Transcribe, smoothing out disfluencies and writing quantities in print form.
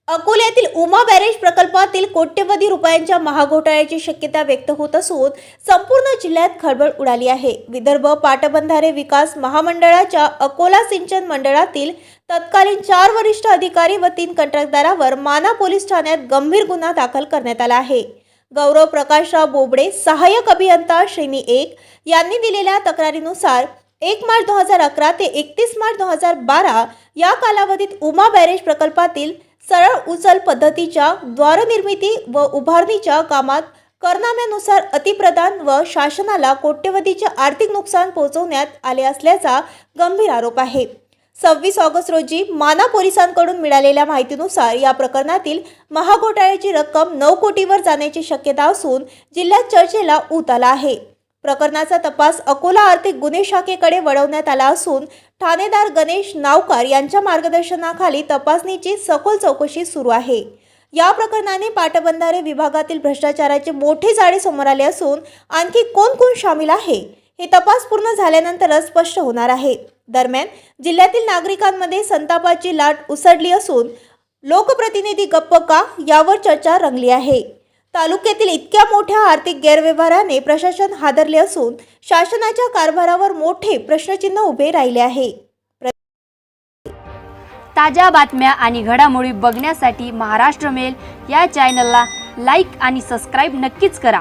अकोल्यातील उमा बॅरेज प्रकल्पातील कोट्यवधी रुपयांच्या महाघोटाळ्याची शक्यता व्यक्त होत असून संपूर्ण जिल्ह्यात खळबळ उडाली आहे। विदर्भ पाटबंधारे विकास महामंडळाच्या अकोला सिंचन मंडळातील तत्कालीन 4 वरिष्ठ अधिकारी व 3 कंत्राटदारावर माना पोलीस ठाण्यात गंभीर गुन्हा दाखल करण्यात आला आहे। गौरव प्रकाशराव बोबडे सहाय्यक अभियंता श्रेणी 1 यांनी दिलेल्या तक्रारीनुसार 1 मार्च 2011 ते 31 मार्च 2012 या कालावधीत उमा बॅरेज प्रकल्पातील सरळ उचल पद्धतीच्या द्वारनिर्मिती व उभारणीच्या कामात करनाम्यानुसार अतिप्रदान व शासनाला कोट्यवधीचे आर्थिक नुकसान पोहोचवण्यात आले असल्याचा गंभीर आरोप आहे। 26 ऑगस्ट रोजी माना पोलिसांकडून मिळालेल्या माहितीनुसार या प्रकरणातील महाघोटाळ्याची रक्कम 9 कोटीवर जाण्याची शक्यता असून जिल्ह्यात चर्चेला ऊत आला आहे। प्रकरणाचा तपास अकोला आर्थिक गुन्हे शाखेकडे वळवण्यात आला असून ठाणेदार गणेश नावकार यांच्या मार्गदर्शनाखाली तपासणीची सखोल चौकशी सुरू आहे। या प्रकरणाने पाटबंधारे विभागातील भ्रष्टाचाराचे मोठे जाळे समोर आले असून आणखी कोण शामिल आहे हे तपास पूर्ण झाल्यानंतरच स्पष्ट होणार आहे। दरम्यान जिल्ह्यातील नागरिकांमध्ये संतापाची लाट उसळली असून लोकप्रतिनिधी गप्प का यावर चर्चा रंगली आहे। तालुक्यातील इतक्या मोठ्या आर्थिक गैरव्यवहाराने प्रशासन हादरले असून शासनाच्या कारभारावर मोठे प्रश्नचिन्ह उभे राहिले आहे। ताज्या बातम्या आणि घडामोडी बघण्यासाठी महाराष्ट्र मेल या चॅनलला लाईक आणि सबस्क्राईब नक्कीच करा।